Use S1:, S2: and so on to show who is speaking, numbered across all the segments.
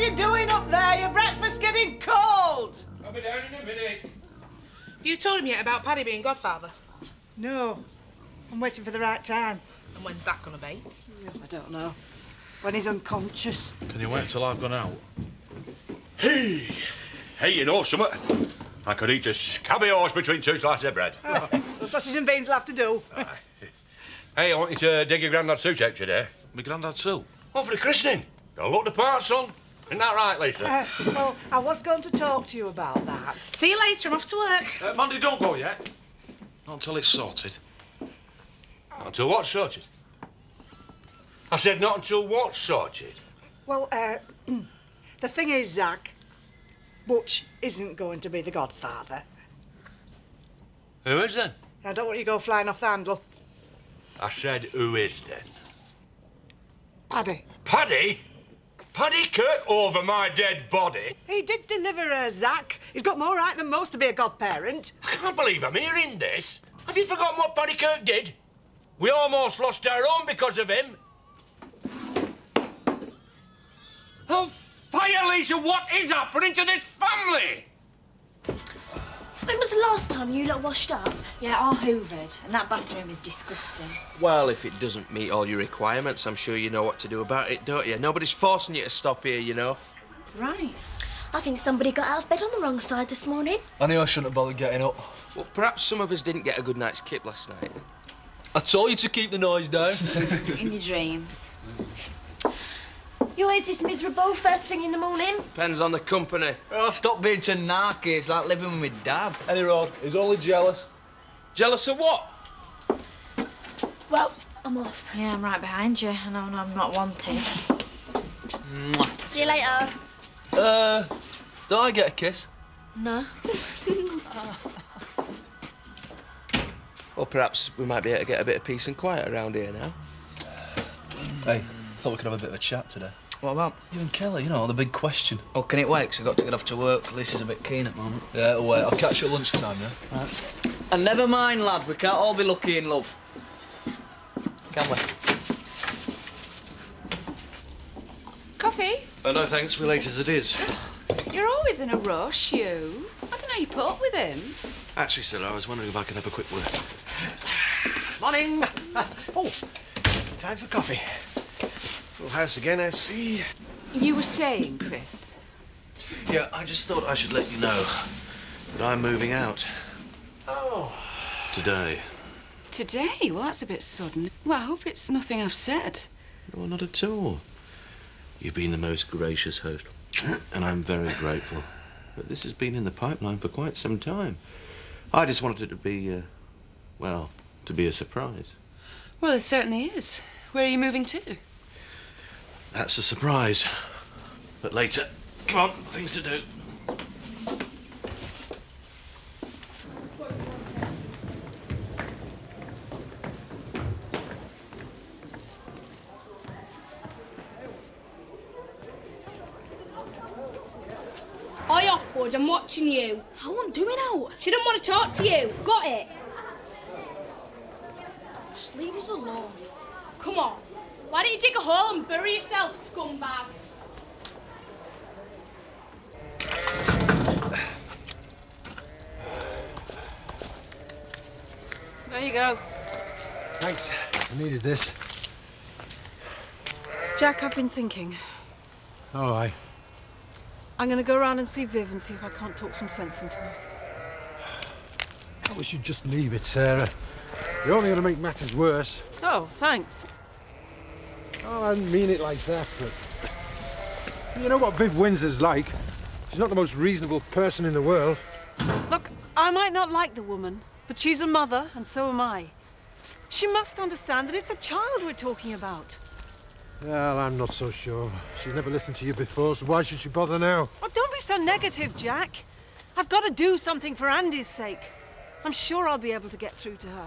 S1: are you doing up there? Your breakfast's getting cold.
S2: I'll be down in a minute.
S3: You told him yet about Paddy being godfather?
S1: No. I'm waiting for the right time.
S3: And when's that gonna be?
S1: I don't know. When he's unconscious.
S4: Can you wait till I've gone out?
S2: Hey, you know something? I could eat a scabby horse between two slices of bread.
S1: Oh, the sausage and beans will have to do.
S2: Hey, I want you to dig your granddad's suit out today.
S4: My granddad too.
S2: Oh, for the christening. Gotta look the part, son. Isn't that right, Lisa?
S1: Well, I was going to talk to you about that.
S3: See you later, I'm off to work.
S4: Mandy, don't go yet. Not until it's sorted.
S2: Not until what's sorted? I said not until what's sorted.
S1: Well, the thing is, Zach, Butch isn't going to be the godfather.
S2: Who is then?
S1: I don't want you to go flying off the handle.
S2: I said who is then?
S1: Paddy.
S2: Paddy? Paddy Kirk over my dead body?
S1: He did deliver her, Zach. He's got more right than most to be a godparent.
S2: I can't believe I'm hearing this. Have you forgotten what Paddy Kirk did? We almost lost our own because of him. Oh, fire, Lisa, what is happening to this family?
S5: When was the last time you lot washed up? Yeah, I hoovered, and that bathroom is disgusting.
S6: Well, if it doesn't meet all your requirements, I'm sure you know what to do about it, don't you? Nobody's forcing you to stop here, you know.
S5: Right. I think somebody got out of bed on the wrong side this morning.
S7: I knew I shouldn't have bothered getting up.
S6: Well, perhaps some of us didn't get a good night's kip last night.
S7: I told you to keep the noise down.
S5: In your dreams. You always this miserable first thing in the morning?
S6: Depends on the company.
S7: Oh, stop being too narky. It's like living with Dad. Any road, he's only jealous.
S6: Jealous of what?
S5: Well, I'm off.
S8: Yeah, I'm right behind you. I know I'm not wanted.
S5: See you later.
S7: Do I get a kiss?
S8: No.
S6: Or perhaps we might be able to get a bit of peace and quiet around here now.
S7: Hey, thought we could have a bit of a chat today.
S9: What about?
S7: You and Kelly, you know, the big question.
S9: Oh, can it wait? 'Cause I've got to get off to work. Lisa's a bit keen at the moment.
S7: Yeah, it'll wait. I'll catch you at lunchtime, yeah?
S9: Right. And never mind, lad. We can't all be lucky in love. Can we?
S10: Coffee?
S4: No, thanks. We're late as it is.
S10: You're always in a rush, you. I don't know you put up with him.
S4: Actually, Stella, I was wondering if I could have a quick word.
S11: Morning. Oh, it's time for coffee. Full house again, I see.
S10: You were saying, Chris?
S4: Yeah, I just thought I should let you know that I'm moving out.
S11: Oh.
S4: Today.
S10: Today? Well, that's a bit sudden. Well, I hope it's nothing I've said.
S4: No, not at all. You've been the most gracious host, and I'm very grateful. But this has been in the pipeline for quite some time. I just wanted it to be, well, to be a surprise.
S10: Well, it certainly is. Where are you moving to?
S4: That's a surprise. But later. Come on, things to do.
S12: Oi, Upwards, I'm watching you.
S5: I won't do it out.
S12: She didn't want to talk to you. Got it?
S5: Just leave us alone.
S12: Come on. Why don't you dig a hole and bury yourself, scumbag?
S10: There you go.
S11: Thanks. I needed this.
S13: Jack, I've been thinking.
S11: Oh, aye.
S13: I'm going to go around and see Viv and see if I can't talk some sense into her.
S11: I wish you'd just leave it, Sarah. You're only going to make matters worse.
S13: Oh, thanks.
S11: Oh, I didn't mean it like that, but... You know what Viv Windsor's like. She's not the most reasonable person in the world.
S13: Look, I might not like the woman, but she's a mother, and so am I. She must understand that it's a child we're talking about.
S11: Well, I'm not so sure. She's never listened to you before, so why should she bother now?
S13: Oh, don't be so negative, Jack. I've got to do something for Andy's sake. I'm sure I'll be able to get through to her.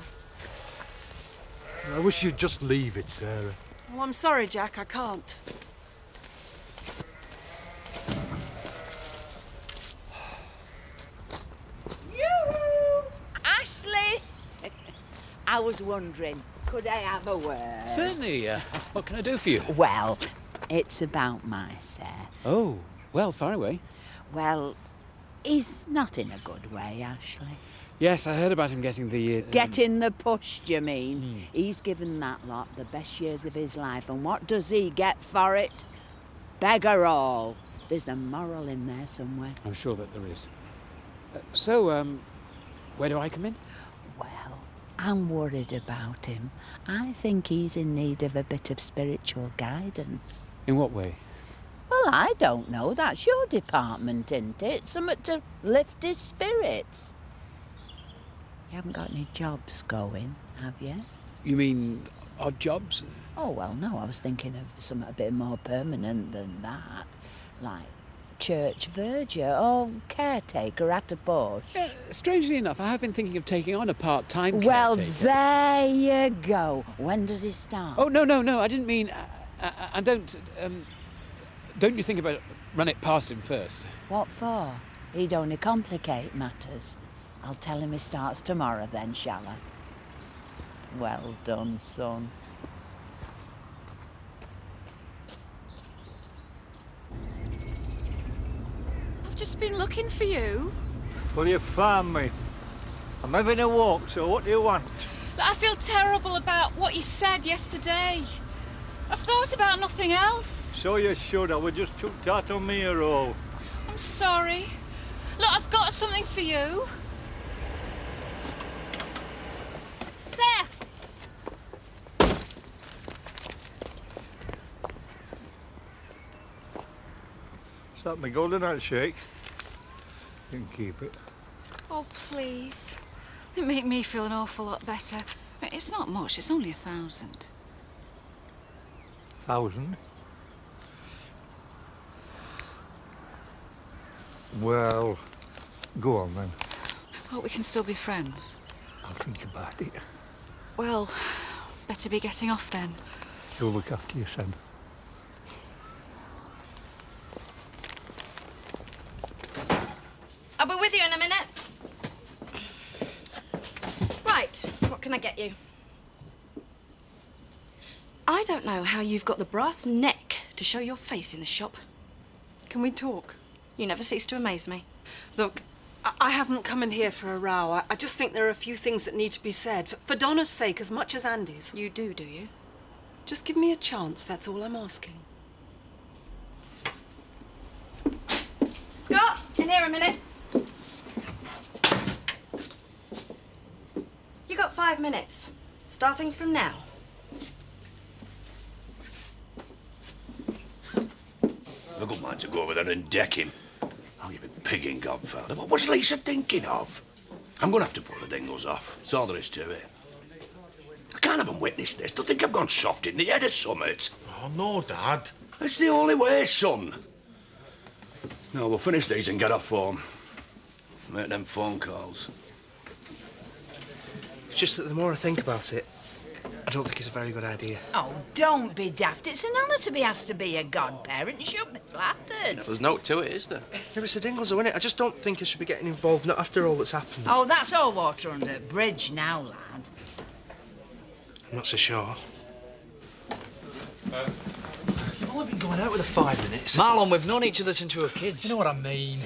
S11: I wish you'd just leave it, Sarah.
S13: Well, I'm sorry, Jack, I can't.
S14: Yoo-hoo! Ashley! I was wondering, could I have a word?
S15: Certainly. What can I do for you?
S14: Well,
S15: It's about my Seth.
S16: Oh, well, far away.
S15: Well, he's not in a good way, Ashley.
S16: Yes, I heard about him getting the...
S15: Getting the push, do you mean? He's given that lot the best years of his life, and what does he get for it? Beggar all. There's a moral in there somewhere.
S16: I'm sure that there is. So, where do I come in?
S15: Well, I'm worried about him. I think he's in need of a bit of spiritual guidance.
S16: In what way?
S15: Well, I don't know. That's your department, isn't it? Something to lift his spirits. You haven't got any jobs going, have you?
S16: You mean odd jobs?
S15: Oh, well, no, I was thinking of something a bit more permanent than that. Like church verger or caretaker at a push.
S16: Strangely enough, I have been thinking of taking on a part-time
S15: Well,
S16: caretaker.
S15: there you go. When does he start?
S16: Oh, no, I didn't mean... and don't you think about run it past him first?
S15: What for? He'd only complicate matters. I'll tell him he starts tomorrow then, shall I? Well done, son.
S13: I've just been looking for you.
S17: Well, you found me. I'm having a walk, so what do you want?
S13: But I feel terrible about what you said yesterday. I've thought about nothing else.
S17: So you should. I was just too tight on me or all.
S13: I'm sorry. Look, I've got something for you. Seth!
S17: Is that my golden handshake? You can keep it.
S10: Oh, please. It made me feel an awful lot better. It's not much, it's only 1,000.
S17: 1,000? Well, go on then.
S10: Hope we can still be friends.
S17: I'll think about it.
S10: Well, better be getting off then.
S17: You'll look after your son.
S18: I'll be with you in a minute. Right, what can I get you? I don't know how you've got the brass neck to show your face in the shop.
S13: Can we talk?
S18: You never cease to amaze me.
S13: Look, I haven't come in here for a row. I just think there are a few things that need to be said. For Donna's sake, as much as Andy's.
S18: You do you?
S13: Just give me a chance, that's all I'm asking.
S18: Scott, in here a minute. You got 5 minutes, starting from now.
S2: I've a good mind to go over there and deck him. I'll give it pigging, Godfather. What was Lisa thinking of? I'm going to have to pull the dingles off. That's all there is to it. I can't have them witness this. Don't think I've gone soft in the head or summit.
S19: Oh, no, Dad.
S2: It's the only way, son. No, we'll finish these and get off home. Make them phone calls.
S6: It's just that the more I think about it, I don't think it's a very good idea.
S15: Oh, don't be daft. It's an honour to be asked to be a godparent. You should be flattered.
S6: There's no to it, is there? Yeah, it's a Dingles, though, innit? I just don't think I should be getting involved, not after all that's happened.
S15: Oh, that's all water under the bridge now, lad.
S6: I'm not so sure.
S7: I've only been going out with her 5 minutes.
S9: Marlon, we've known each other since we were kids.
S7: You know what I mean?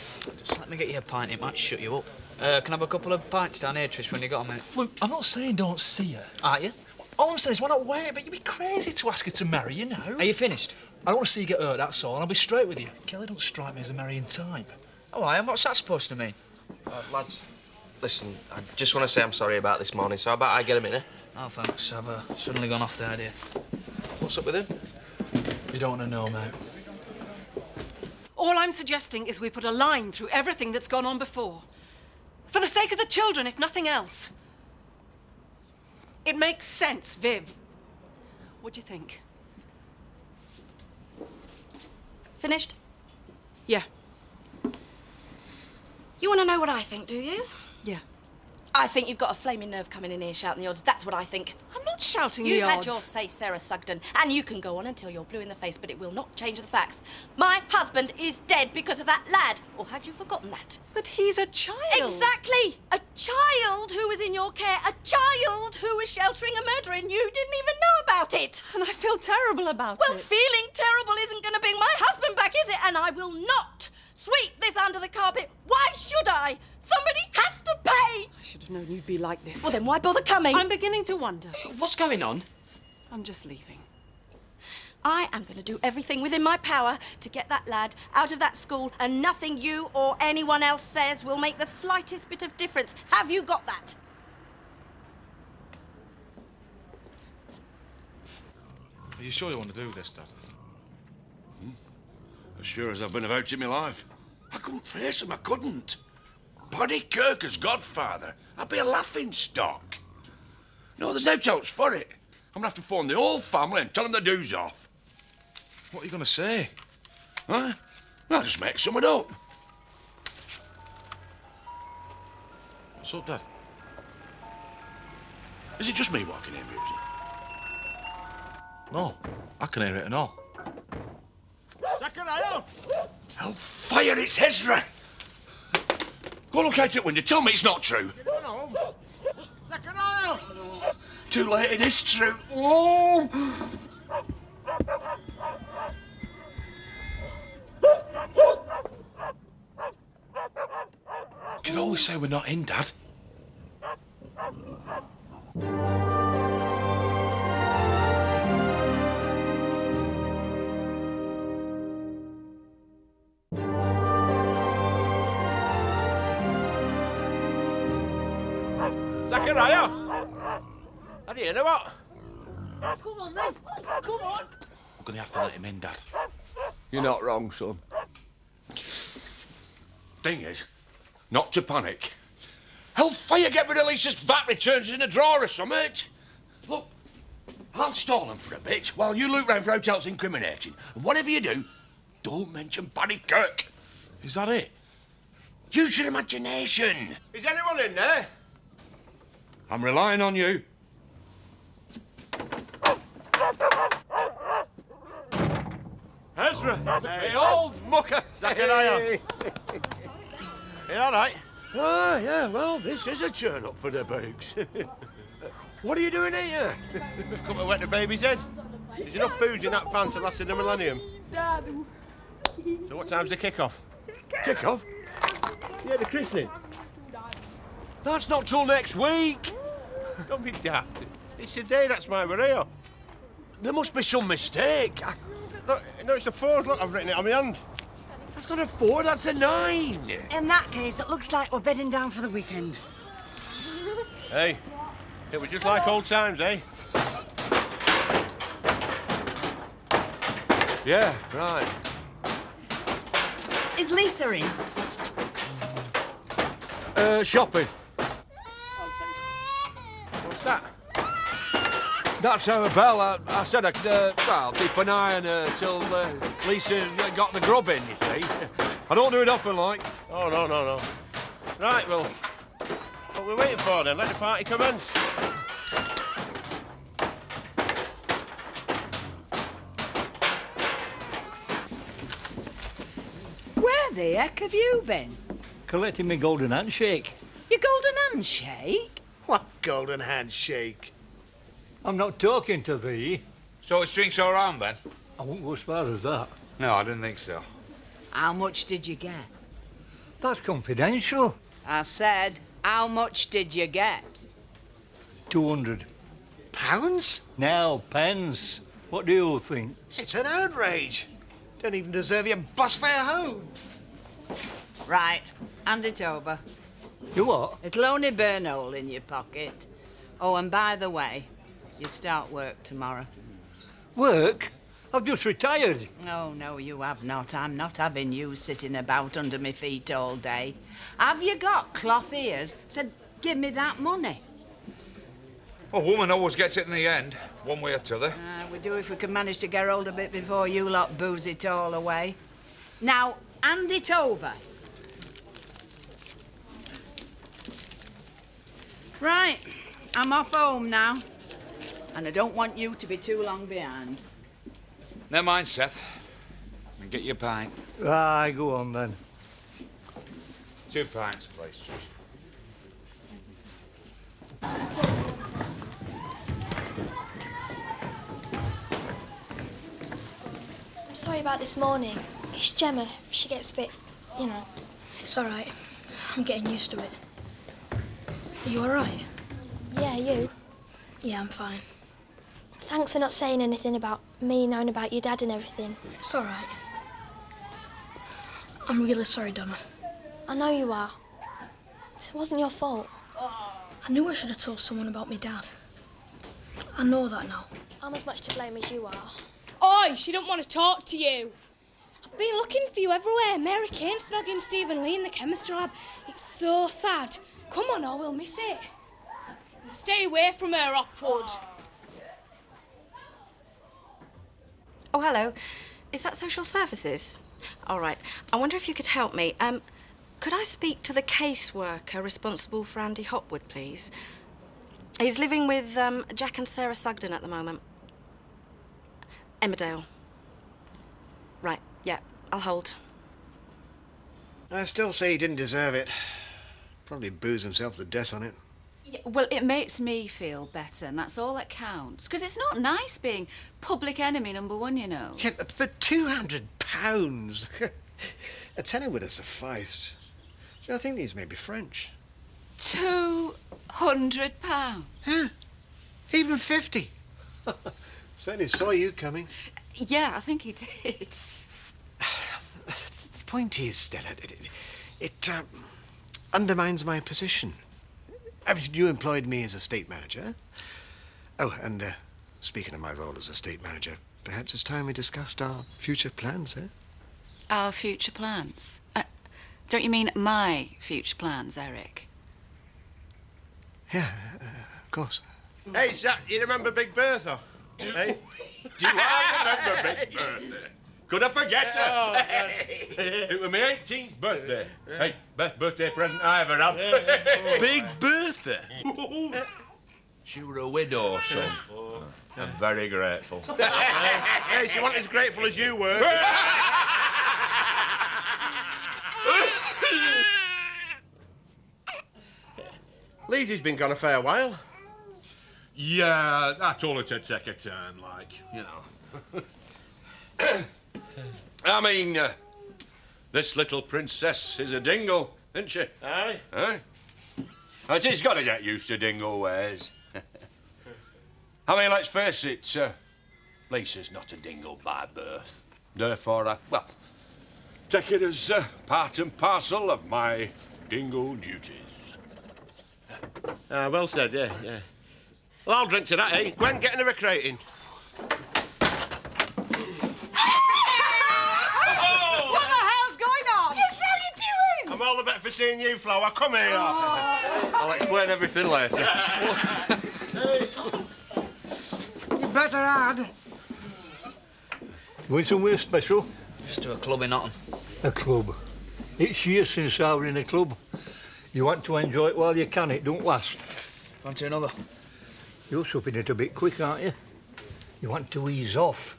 S9: Just let me get you a pint, it might shut you up. Can I have a couple of pints down here, Trish, when you got a minute?
S7: Look, I'm not saying don't see her.
S9: Are you?
S7: All I'm saying is why not wait? But you'd be crazy to ask her to marry, you know.
S9: Are you finished?
S7: I don't want to see you get hurt, that's all, and I'll be straight with you. Kelly don't strike me as a marrying type.
S9: Oh, I am. What's that supposed to mean?
S6: Lads, listen, I just want to say I'm sorry about this morning, so how about I get him in, eh?
S9: Oh, thanks. I've suddenly gone off the idea.
S6: What's up with him?
S7: You don't want to know, mate.
S13: All I'm suggesting is we put a line through everything that's gone on before. For the sake of the children, if nothing else. It makes sense, Viv. What do you think?
S18: Finished?
S13: Yeah.
S18: You want to know what I think, do you?
S13: Yeah.
S18: I think you've got a flaming nerve coming in here shouting the odds. That's what I think.
S13: I'm not not shouting the
S18: You've
S13: odds.
S18: had your say, Sarah Sugden, and you can go on until you're blue in the face, but it will not change the facts. My husband is dead because of that lad. Or had you forgotten that?
S13: But he's a child.
S18: Exactly! A child who was in your care, a child who was sheltering a murderer, and you didn't even know about it.
S13: And I feel terrible about
S18: Well,
S13: it.
S18: feeling terrible isn't going to bring my husband back, is it? And I will not sweep this under the carpet. Why should I? Somebody has to pay.
S13: I should have known you'd be like this.
S18: Well, then why bother coming?
S13: I'm beginning to wonder.
S7: What's going on?
S13: I'm just leaving.
S18: I am going to do everything within my power to get that lad out of that school, and nothing you or anyone else says will make the slightest bit of difference. Have you got that?
S19: Are you sure you want to do this, Dad?
S2: As sure as I've been about in my life. I couldn't face him, I couldn't. Paddy Kirk as godfather, I'd be a laughing stock. No, there's no chance for it. I'm gonna have to phone the whole family and tell them the dues off.
S19: What are you going to say?
S2: Huh? I'll just make something up.
S19: What's up, Dad?
S2: Is it just me walking in music?
S19: No, I can hear it and all.
S2: Zachariah! Hellfire, it's Ezra! Go look out the window, tell me it's not true.
S17: Zachariah!
S2: Too late, it is true. Oh!
S19: You can always say we're not in, Dad.
S17: Zachariah! Have you heard what?
S14: Come on then. Come on.
S19: We're going to have to let him in, Dad.
S2: You're not wrong, son. Thing is, not to panic. Hellfire, get rid of Lisa's VAT returns in a drawer or something. Look, I'll stall them for a bit while you look round for hotels incriminating. And whatever you do, don't mention Paddy Kirk.
S19: Is that it?
S2: Use your imagination.
S17: Is anyone in there?
S2: I'm relying on you.
S17: Ezra! Hey, old mucker! Zachariah! You all right?
S2: Ah, yeah, well, this is a turn-up for the Boogs. What are you doing here?
S17: We've come to wet the baby's head. There's enough booze in that fan to last in a millennium. So what time's the kick-off?
S2: Kick-off?
S17: Yeah, the christening.
S2: That's not till next week.
S17: Don't be daft. It's today, that's why we're here.
S2: There must be some mistake.
S17: Look, no, it's a 4. Look, I've written it on my hand.
S2: That's not a 4, that's a 9.
S14: In that case, it looks like we're bedding down for the weekend.
S17: Hey, it was just like old times, eh?
S2: Yeah, right.
S14: Is Lisa in?
S7: Shopping.
S17: What's that?
S7: That's our Belle. I said I'd, well, keep an eye on her till Lisa got the grub in, you see. I don't do it often, like.
S17: Oh, no. Right, well, what we're waiting for then? Let the party commence.
S15: Where the heck have you been?
S20: Collecting my golden handshake.
S15: Your golden handshake?
S20: What golden handshake? I'm not talking to thee.
S21: So it's drinks all round, then?
S20: I won't go as far as that.
S21: No, I didn't think so.
S15: How much did you get?
S20: That's confidential.
S15: I said, how much did you get?
S20: 200.
S21: Pounds?
S20: Now, pence. What do you think?
S21: It's an outrage. Don't even deserve your bus fare home.
S15: Right, hand it over.
S20: You what?
S15: It'll only burn a hole in your pocket. Oh, and by the way, you start work tomorrow.
S20: Work? I've just retired.
S15: Oh, no, you have not. I'm not having you sitting about under my feet all day. Have you got cloth ears? Said, give me that money.
S21: A woman always gets it in the end, one way or t'other.
S15: We do if we can manage to get hold of it before you lot booze it all away. Now, hand it over. Right, I'm off home now. And I don't want you to be too long behind.
S21: Never mind, Seth. And get your pint.
S20: Aye, go on then.
S21: 2 pints, please.
S3: I'm sorry about this morning. It's Gemma. She gets a bit, you know.
S22: It's all right. I'm getting used to it. Are you all right?
S3: Yeah, you?
S22: Yeah, I'm fine.
S3: Thanks for not saying anything about me knowing about your dad and everything.
S22: It's all right. I'm really sorry, Donna.
S3: I know you are. This wasn't your fault.
S22: I knew I should have told someone about my dad. I know that now.
S3: I'm as much to blame as you are.
S12: Oi, she don't want to talk to you. I've been looking for you everywhere. Mary Kane snogging Stephen Lee in the chemistry lab. It's so sad. Come on, or we'll miss it. And stay away from her, Hopwood.
S18: Oh, hello. Is that social services? All right. I wonder if you could help me. Could I speak to the caseworker responsible for Andy Hopwood, please? He's living with Jack and Sarah Sugden at the moment. Emmerdale. Right, yeah, I'll hold.
S23: I still say he didn't deserve it. Probably boozed himself to death on it.
S10: Yeah, well, it makes me feel better, and that's all that counts. Because it's not nice being public enemy #1, you know.
S23: Yeah, but £200? A tenner would have sufficed. Do you think these may be French?
S10: £200?
S23: Yeah, even 50. Certainly saw you coming.
S10: Yeah, I think he did.
S23: The point is, Stella, it undermines my position. I mean, you employed me as estate manager. Oh, and speaking of my role as estate manager, perhaps it's time we discussed our future plans, eh?
S10: Our future plans? Don't you mean my future plans, Eric?
S23: Yeah, of course.
S17: Hey, Zach, you remember Big Bertha? Hey?
S2: Do I remember Big Bertha? Could I forget her?
S17: Oh,
S2: It was my 18th birthday. Hey, best birthday present I ever had.
S19: Big Bertha?
S2: She were a widow, son. I'm very grateful.
S17: Hey, she wasn't as grateful as you were. Lizzie's been gone a fair while.
S2: Yeah, I told her to take a turn, like, you know. I mean, this little princess is a dingle, isn't she?
S17: Aye.
S2: Huh? And she's got to get used to dingle ways. I mean, let's face it, Lisa's not a dingle by birth. Therefore, well, take it as part and parcel of my dingle duties.
S17: Well said, yeah, yeah. Well, I'll drink to that, eh? Gwen, get in a crating.
S1: What the hell's going on?
S17: Yes, how you doing? I'm all the better for seeing you, Flower. Come here.
S2: I'll explain everything later.
S1: You better add.
S20: Going somewhere special?
S9: Just to a club in Nottingham.
S20: A club? It's years since I was in a club. You want to enjoy it while you can, it don't last.
S9: On to another.
S20: You're supping it a bit quick, aren't you? You want to ease off.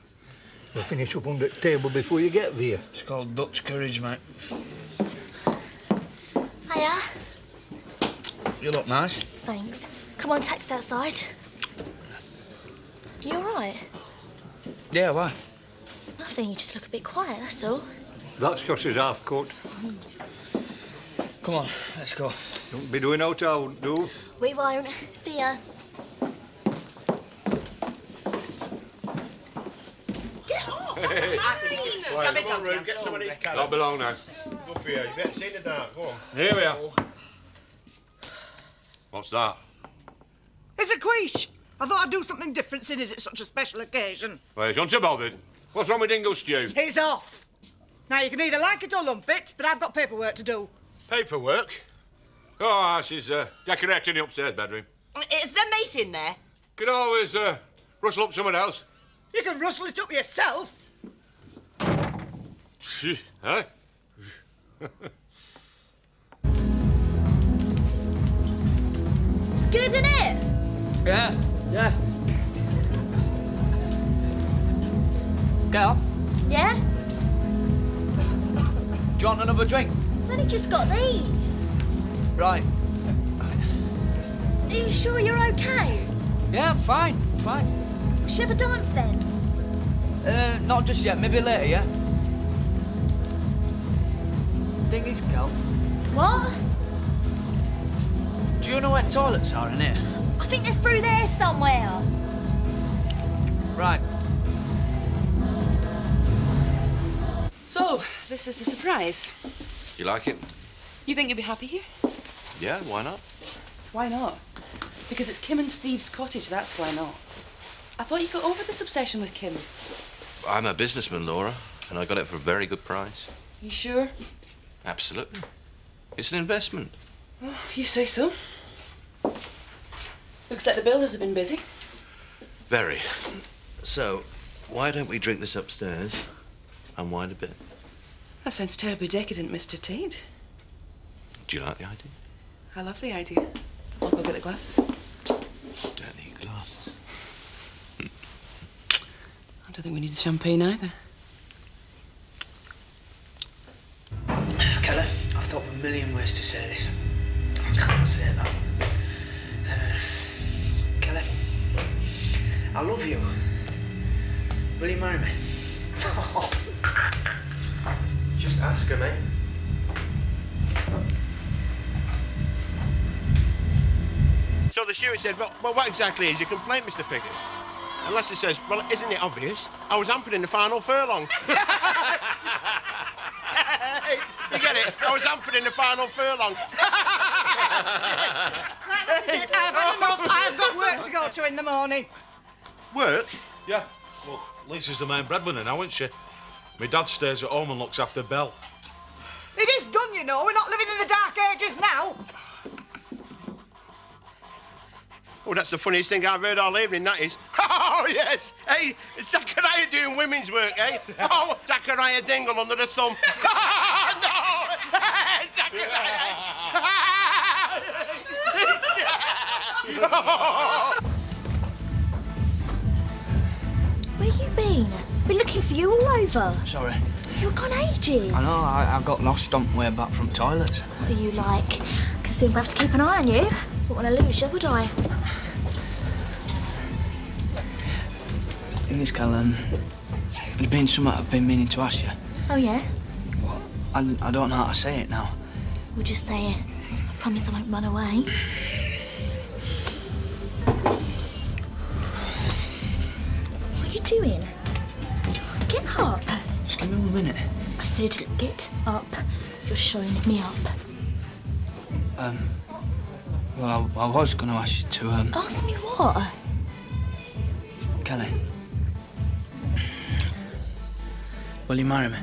S20: You'll finish up under the table before you get there.
S9: It's called Dutch courage, mate.
S3: Hiya.
S9: You look nice.
S3: Thanks. Come on, text outside. You all right?
S9: Yeah, why?
S3: Nothing, you just look a bit quiet, that's all.
S20: That's because he's half cut.
S9: Come on, let's go.
S20: Don't be doing out, I wouldn't do.
S3: We won't. See ya.
S17: Get off!
S2: Hey.
S17: Come on, Ruth, get some of these carrots.
S2: Not be long now.
S17: Good for you. You better see in the dark. Go on.
S2: Here we are. What's that?
S1: It's a quiche. I thought I'd do something different, seeing as it's such a special occasion.
S2: Well, don't you bothered. What's wrong with dingle stew?
S1: He's off. Now, you can either like it or lump it, but I've got paperwork to do.
S2: Paperwork? Oh, she's decorating the upstairs bedroom.
S24: Is there meat in there?
S2: Could always rustle up someone else.
S1: You can rustle it up yourself.
S2: Huh?
S5: It's good, isn't it?
S9: Yeah, yeah. want another drink?
S5: I've only just got these.
S9: Right.
S5: Are you sure you're okay?
S9: Yeah, I'm fine. I'm fine.
S5: Should we have a dance then?
S9: Not just yet. Maybe later, yeah? Thing is, Kel,
S5: What?
S9: do you know where toilets are in here?
S5: I think they're through there somewhere.
S9: Right.
S4: So, this is the surprise.
S6: You like it?
S4: You think you'd be happy here?
S6: Yeah, why not?
S4: Why not? Because it's Kim and Steve's cottage, that's why not. I thought you got over this obsession with Kim.
S6: I'm a businessman, Laura, and I got it for a very good price.
S4: You sure?
S6: Absolutely. It's an investment.
S4: Well, if you say so. Looks like the builders have been busy.
S6: Very. So, why don't we drink this upstairs and wind a bit?
S4: That sounds terribly decadent, Mr. Tate.
S6: Do you like the idea?
S4: I love the idea. I'll go get the glasses.
S6: Don't need glasses.
S4: I don't think we need the champagne either.
S9: Kelly, I've thought of a million ways to say this. I can't say that. Kelly, I love you. Will you marry me?
S17: Just ask her, mate. So the steward said, well, what exactly is your complaint, Mr. Pickett? And Lassie says, well, isn't it obvious? I was hampered in the final furlong. You get it? I was hampered in the final furlong.
S1: Right, that's it. I've had enough. I've got work to go to in the morning.
S17: Work?
S19: Yeah. Well, Lisa's the main breadwinner now, isn't she? My dad stays at home and looks after Belle.
S1: It is done, you know. We're not living in the dark ages now.
S17: Oh, that's the funniest thing I've heard all evening, that is. Oh, yes! Hey, it's Zachariah doing women's work, eh? Oh, Zachariah Dingle under the thumb. Oh, no! Zachariah!
S5: Where you been? Been looking for you all over.
S9: Sorry.
S5: You were gone ages.
S9: I know, I got lost on the way back from toilets.
S5: What are you like? Can soon we'll have to keep an eye on you. Wouldn't want to lose you, would I?
S9: Thing is, Kel, there's been something I've been meaning to ask you.
S5: Oh, yeah?
S9: I don't know how to say it now.
S5: We'll just say it. I promise I won't run away. What are you doing? Get up.
S9: Just give me 1 minute.
S5: I said get up. You're showing me up.
S9: Well, I was going to ask you to,
S5: Ask me what?
S9: Kelly. Will you marry me?